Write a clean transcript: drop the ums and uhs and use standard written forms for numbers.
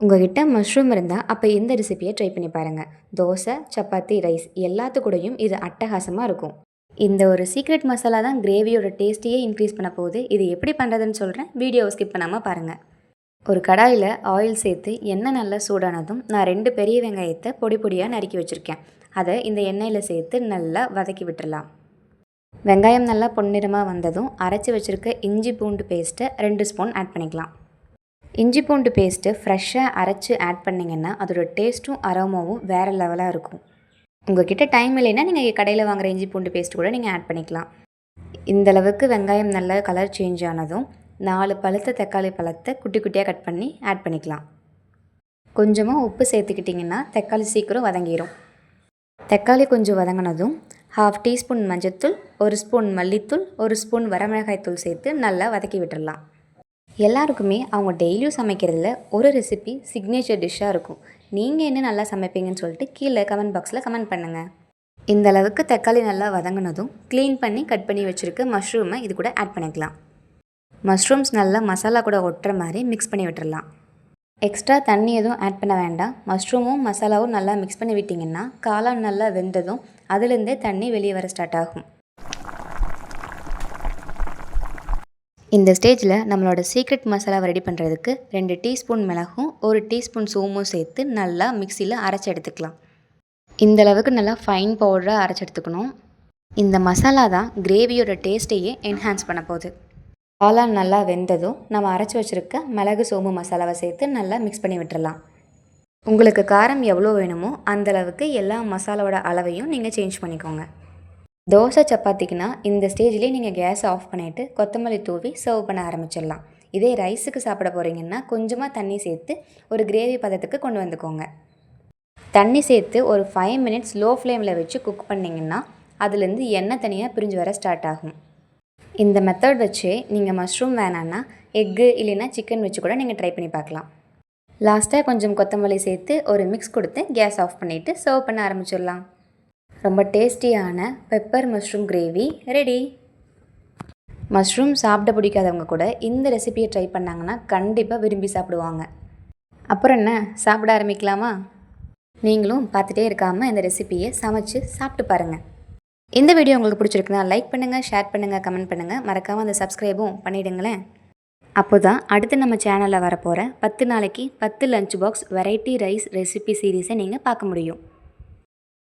உங்ககிட்ட மஷ்ரூம் இருந்தா, அப்ப இந்த ரெசிபிய ட்ரை பண்ணி பாருங்க. தோசை, சப்பாத்தி, ரைஸ் எல்லாத்து கூடயும் இது அட்டகாசமா இருக்கும். இந்த ஒரு சீக்ரெட் மசாலா தான் கிரேவியோட டேஸ்ட்டையே இன்க்ரீஸ் பண்ண போகுது. இது எப்படி பண்ணுறதுன்னு சொல்கிறேன். வீடியோவை ஸ்கிப் பண்ணாமல் பாருங்கள். ஒரு கடாயில் ஆயில் சேர்த்து எண்ணெய் நல்லா சூடானதும் நான் 2 பெரிய வெங்காயத்தை பொடி பொடியாக நறுக்கி வச்சுருக்கேன். அதை இந்த எண்ணெயில் சேர்த்து நல்லா வதக்கி விட்டுறலாம். வெங்காயம் நல்லா பொன்னிறமாக வந்ததும் அரைச்சி வச்சுருக்க இஞ்சி பூண்டு பேஸ்ட்டை 2 ஸ்பூன் ஆட் பண்ணிக்கலாம். இஞ்சி பூண்டு பேஸ்ட்டு ஃப்ரெஷ்ஷாக அரைச்சி ஆட் பண்ணிங்கன்னா அதோட டேஸ்ட்டும் அரோமாவும் வேறு லெவலாக இருக்கும். உங்கள்கிட்ட டைம் இல்லைன்னா நீங்கள் கடையில் வாங்குகிற இஞ்சி பூண்டு பேஸ்ட் கூட நீங்கள் ஆட் பண்ணிக்கலாம். இந்தளவுக்கு வெங்காயம் நல்லா கலர் சேஞ்ச் ஆனதும் 4 பழுத்த தக்காளி பழத்தை குட்டி குட்டியாக கட் பண்ணி ஆட் பண்ணிக்கலாம். கொஞ்சமாக உப்பு சேர்த்துக்கிட்டிங்கன்னா தக்காளி சீக்கிரம் வதங்கிடும். தக்காளி கொஞ்சம் வதங்கினதும் 1/2 டீஸ்பூன் மஞ்சள்தூள், 1 ஸ்பூன் மல்லித்தூள், 1 ஸ்பூன் வரமிளகாய் தூள் சேர்த்து நல்லா வதக்கி விட்டுடலாம். எல்லாருக்குமே அவங்க டெய்லியும் சமைக்கிறதுல ஒரு ரெசிபி சிக்னேச்சர் டிஷ்ஷாக இருக்கும். நீங்கள் என்ன நல்லா சமைப்பீங்கன்னு சொல்லிட்டு கீழே கமெண்ட் பாக்ஸில் கமெண்ட் பண்ணுங்கள். இந்த அளவுக்கு தக்காளி நல்லா வதங்கினதும் க்ளீன் பண்ணி கட் பண்ணி வச்சுருக்க மஷ்ரூமை இது கூட ஆட் பண்ணிக்கலாம். மஷ்ரூம்ஸ் நல்லா மசாலா கூட ஒட்டுற மாதிரி மிக்ஸ் பண்ணி விட்டுடலாம். எக்ஸ்ட்ரா தண்ணி எதுவும் ஆட் பண்ண வேண்டாம். மஷ்ரூமும் மசாலாவும் நல்லா மிக்ஸ் பண்ணி விட்டிங்கன்னா காளான் நல்லா வெந்ததும் அதுலேருந்தே தண்ணி வெளியே வர ஸ்டார்ட் ஆகும். இந்த ஸ்டேஜில் நம்மளோட சீக்ரெட் மசாலாவை ரெடி பண்ணுறதுக்கு 2 டீஸ்பூன் மிளகும் 1 டீஸ்பூன் சோம்பும் சேர்த்து நல்லா மிக்சியில் அரைச்சி எடுத்துக்கலாம். இந்தளவுக்கு நல்லா ஃபைன் பவுடராக அரைச்சி எடுத்துக்கணும். இந்த மசாலா தான் கிரேவியோட டேஸ்ட்டையே என்ஹான்ஸ் பண்ண போகுது. காளான் நல்லா வெந்ததும் நம்ம அரைச்சி வச்சுருக்க மிளகு சோம்பு மசாலாவை சேர்த்து நல்லா மிக்ஸ் பண்ணி விட்டுறலாம். உங்களுக்கு காரம் எவ்வளோ வேணுமோ அந்தளவுக்கு எல்லா மசாலாவோட அளவையும் நீங்கள் சேஞ்ச் பண்ணிக்கோங்க. தோசை சப்பாத்திக்குனா இந்த ஸ்டேஜ்லேயே நீங்கள் கேஸை ஆஃப் பண்ணிவிட்டு கொத்தமல்லி தூவி சர்வ் பண்ண ஆரம்பிச்சிடலாம். இதே ரைஸுக்கு சாப்பிட போகிறீங்கன்னா கொஞ்சமாக தண்ணி சேர்த்து ஒரு கிரேவி பதத்துக்கு கொண்டு வந்துக்கோங்க. தண்ணி சேர்த்து ஒரு 5 மினிட்ஸ் லோ ஃப்ளேமில் வச்சு குக் பண்ணிங்கன்னா அதுலேருந்து எண்ணெய் தனியாக பிரிஞ்சு வர ஸ்டார்ட் ஆகும். இந்த மெத்தட் வச்சு நீங்கள் மஷ்ரூம் வேணான்னா எக்கு இல்லைன்னா சிக்கன் வச்சு கூட நீங்கள் ட்ரை பண்ணி பார்க்கலாம். லாஸ்ட்டாக கொஞ்சம் கொத்தமல்லி சேர்த்து ஒரு மிக்ஸ் கொடுத்து கேஸ் ஆஃப் பண்ணிவிட்டு சர்வ் பண்ண ஆரம்பிச்சிடலாம். ரொம்ப டேஸ்டியான pepper mushroom gravy ready. Mushroom சாப்பிட பிடிக்காதவங்க கூட இந்த ரெசிபியை ட்ரை பண்ணாங்கன்னா கண்டிப்பாக விரும்பி சாப்பிடுவாங்க. அப்புறம் என்ன, சாப்பிட ஆரம்பிக்கலாமா? நீங்களும் பார்த்துட்டே இருக்காமல் இந்த ரெசிபியை சமைச்சு சாப்பிட்டு பாருங்கள். இந்த வீடியோ உங்களுக்கு பிடிச்சிருக்குன்னா லைக் பண்ணுங்கள், ஷேர் பண்ணுங்கள், கமெண்ட் பண்ணுங்கள். மறக்காமல் அந்த சப்ஸ்கிரைபும் பண்ணிவிடுங்களேன். அப்போ தான் அடுத்து நம்ம சேனலில் வரப்போகிற 10 நாளைக்கு 10 lunch box variety rice recipe சீரீஸை நீங்கள் பார்க்க முடியும்.